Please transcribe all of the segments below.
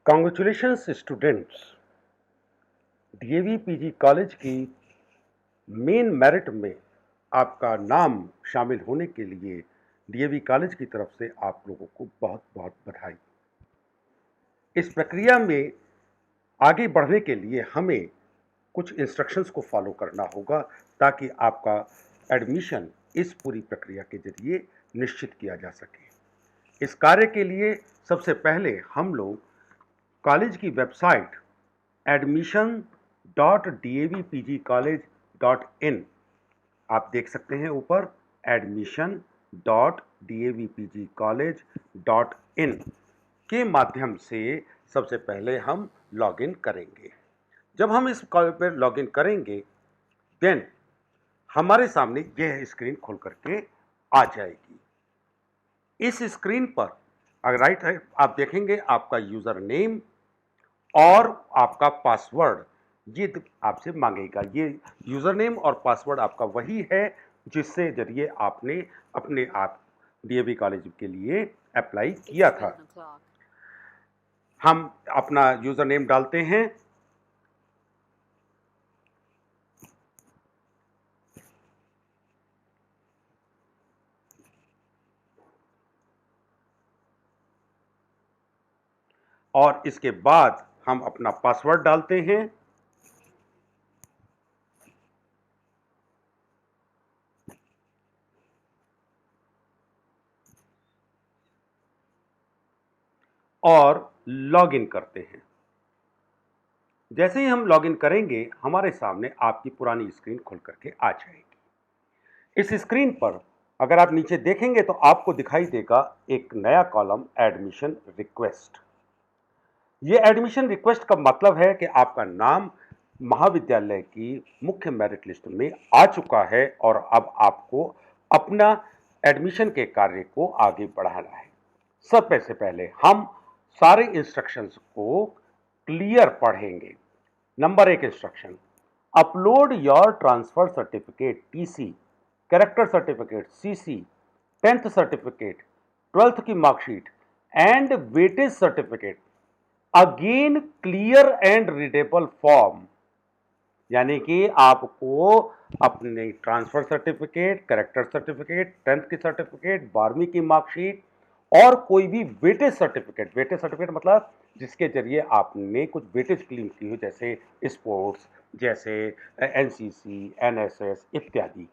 Congratulations students. DAV PG college की main merit में आपका नाम शामिल होने के लिए डीएवी कॉलेज की तरफ से आप लोगों को बहुत बहुत बधाई। इस प्रक्रिया में आगे बढ़ने के लिए हमें कुछ इंस्ट्रक्शंस को फॉलो करना होगा ताकि आपका एडमिशन इस पूरी प्रक्रिया के जरिए निश्चित किया जा सके। इस कार्य के लिए सबसे पहले हम लोग कॉलेज की वेबसाइट admission.davpgcollege.in आप देख सकते हैं ऊपर admission.davpgcollege.in के माध्यम से सबसे पहले हम लॉगिन करेंगे। जब हम इस कॉलेज पर लॉगिन करेंगे देन हमारे सामने यह स्क्रीन खुल करके आ जाएगी। इस स्क्रीन पर अगर राइट है आप देखेंगे आपका यूजर नेम और आपका पासवर्ड ये आपसे मांगेगा। ये यूजर नेम और पासवर्ड आपका वही है जिससे जरिए आपने अपने आप डीएवी कॉलेज के लिए अप्लाई किया था। हम अपना यूजर नेम डालते हैं और इसके बाद हम अपना पासवर्ड डालते हैं। और लॉगिन करते हैं। जैसे ही हम लॉगिन करेंगे हमारे सामने आपकी पुरानी स्क्रीन खुल करके आ जाएगी। इस स्क्रीन पर अगर आप नीचे देखेंगे तो आपको दिखाई देगा एक नया कॉलम एडमिशन रिक्वेस्ट। ये एडमिशन रिक्वेस्ट का मतलब है कि आपका नाम महाविद्यालय की मुख्य मेरिट लिस्ट में आ चुका है और अब आपको अपना एडमिशन के कार्य को आगे बढ़ाना है। सबसे पहले हम सारे इंस्ट्रक्शंस को क्लियर पढ़ेंगे। Number 1 instruction, upload your transfer certificate TC, character certificate CC, 10th certificate, 12th की marksheet and weightage certificate again clear and readable form. यानी कि आपको अपने transfer certificate, character certificate, 10th की सर्टिफिकेट, 12वीं की मार्कशीट और कोई भी वेटेज सर्टिफिकेट मतलब जिसके जरिए आपने कुछ वेटेज क्लेम की हो, जैसे स्पोर्ट्स, जैसे एनसीसी, एनएसएस इत्यादि,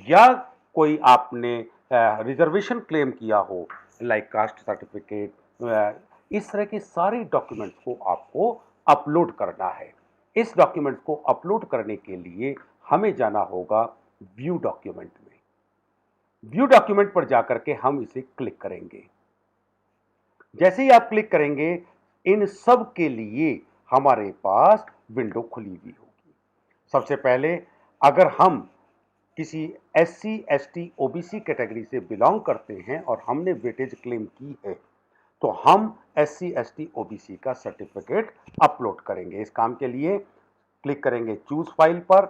या कोई आपने रिजर्वेशन क्लेम किया हो लाइक कास्ट सर्टिफिकेट, इस तरह के सारे डॉक्यूमेंट्स को आपको अपलोड करना है। इस डॉक्यूमेंट को अपलोड करने के लिए हमें जाना होगा व्यू डॉक्यूमेंट में। व्यू डॉक्यूमेंट पर जाकर के हम इसे क्लिक करेंगे। जैसे ही आप क्लिक करेंगे इन सब के लिए हमारे पास विंडो खुली हुई होगी। सबसे पहले अगर हम किसी एससी, एसटी, ओबीसी कैटेगरी से बिलोंग करते हैं और हमने वेटेज क्लेम की है तो हम एससी, एसटी, ओबीसी का सर्टिफिकेट अपलोड करेंगे। इस काम के लिए क्लिक करेंगे चूज फाइल पर।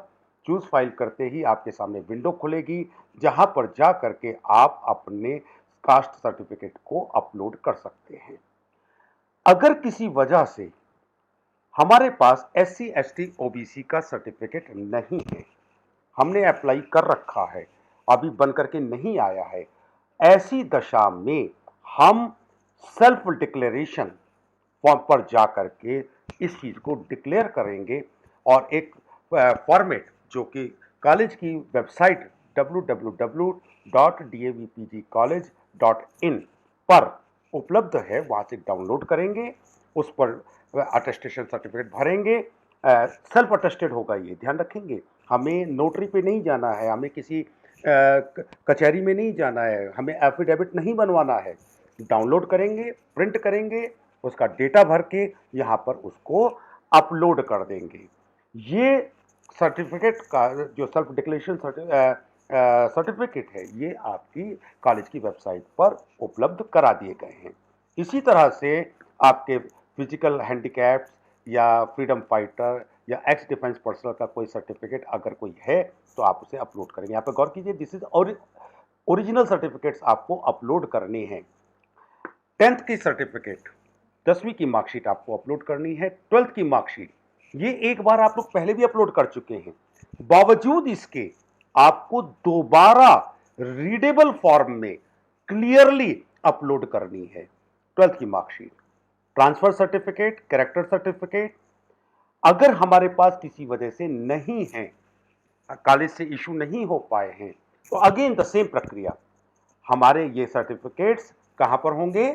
चूज फाइल करते ही आपके सामने विंडो खुलेगी जहां पर जा करके आप अपने कास्ट सर्टिफिकेट को अपलोड कर सकते हैं। अगर किसी वजह से हमारे पास एससी, एसटी, ओबीसी का सर्टिफिकेट नहीं है, हमने अप्लाई कर रखा है, अभी बन करके नहीं आया है, ऐसी दशा में हम सेल्फ डिक्लेरेशन फॉर्म पर जा करके इस चीज को डिक्लेयर करेंगे और एक फॉर्मेट जो कि कॉलेज की वेबसाइट www.davpgcollege.in पर उपलब्ध है, वहां से डाउनलोड करेंगे। उस पर अटेस्टेशन सर्टिफिकेट भरेंगे। सेल्फ अटेस्टेड होगा, ये ध्यान रखेंगे। हमें नोटरी पे नहीं जाना है, हमें किसी कचहरी में नहीं जाना है, हमें एफिडेविट नहीं बनवाना है। डाउनलोड करेंगे, प्रिंट करेंगे, उसका डेटा भर के यहाँ पर उसको अपलोड कर देंगे। ये सर्टिफिकेट का जो सेल्फ डिक्लेरेशन सर्टिफिकेट है ये आपकी कॉलेज की वेबसाइट पर उपलब्ध करा दिए गए हैं। इसी तरह से आपके फिजिकल हैंडीकैप्स या फ्रीडम फाइटर या एक्स डिफेंस पर्सनल का कोई सर्टिफिकेट अगर कोई है तो आप उसे अपलोड करेंगे। यहाँ पर गौर कीजिए, दिस इज ओरिजिनल सर्टिफिकेट्स आपको अपलोड करने हैं। 10th की सर्टिफिकेट 10वीं की मार्कशीट आपको अपलोड करनी है, 12th की मार्कशीट, ये एक बार आप लोग पहले भी अपलोड कर चुके हैं, बावजूद इसके आपको दोबारा रीडेबल फॉर्म में क्लियरली अपलोड करनी है 12th की marksheet. Transfer certificate, character certificate अगर हमारे पास किसी वजह से नहीं है, कॉलेज से इशू नहीं हो पाए हैं, तो अगेन द सेम प्रक्रिया, हमारे ये सर्टिफिकेट्स कहां पर होंगे,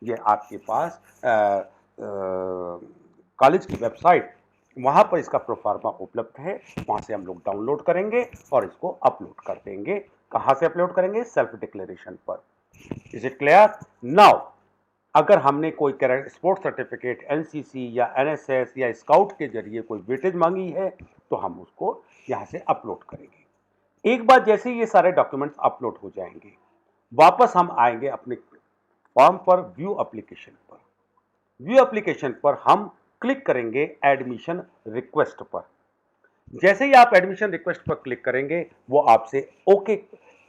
ये आपके पास कॉलेज की वेबसाइट, वहां पर इसका प्रोफार्मा उपलब्ध है, वहां से हम लोग डाउनलोड करेंगे और इसको अपलोड कर देंगे। कहां से अपलोड करेंगे? सेल्फ डिक्लेरेशन पर। Is it clear? नाउ अगर हमने कोई स्पोर्ट्स सर्टिफिकेट एनसीसी या एनएसएस या स्काउट के जरिए कोई वेटेज मांगी है, तो हम उसको यहां से अपलोड करेंगे। एक बार जैसे ये सारे डॉक्यूमेंट्स अपलोड हो जाएंगे, वापस हम आएंगे अपने फॉर्म पर, व्यू एप्लीकेशन पर। व्यू एप्लीकेशन पर हम क्लिक करेंगे एडमिशन रिक्वेस्ट पर। जैसे ही आप एडमिशन रिक्वेस्ट पर क्लिक करेंगे, वो आपसे ओके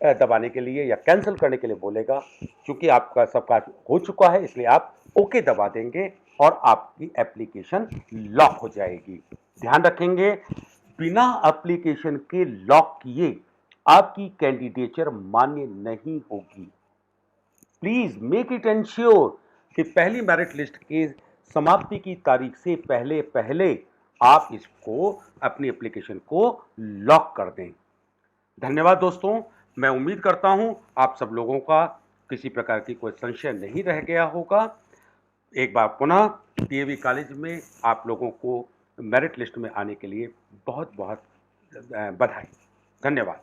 दबाने के लिए या कैंसिल करने के लिए बोलेगा। क्योंकि आपका सब काज हो चुका है, इसलिए आप ओके दबा देंगे और आपकी एप्लीकेशन लॉक हो जाएगी। ध्यान रखेंगे, बिना एप्लीकेशन के लॉक किए आपकी कैंडिडेचर मान्य नहीं होगी। प्लीज मेक इट एंश्योर कि पहली मेरिट लिस्ट के समाप्ति की तारीख से पहले पहले आप इसको, अपनी एप्लीकेशन को लॉक कर दें। धन्यवाद दोस्तों, मैं उम्मीद करता हूं आप सब लोगों का किसी प्रकार की कोई संशय नहीं रह गया होगा। एक बार पुनः डीएवी कॉलेज में आप लोगों को मेरिट लिस्ट में आने के लिए बहुत बहुत बधाई। धन्यवाद।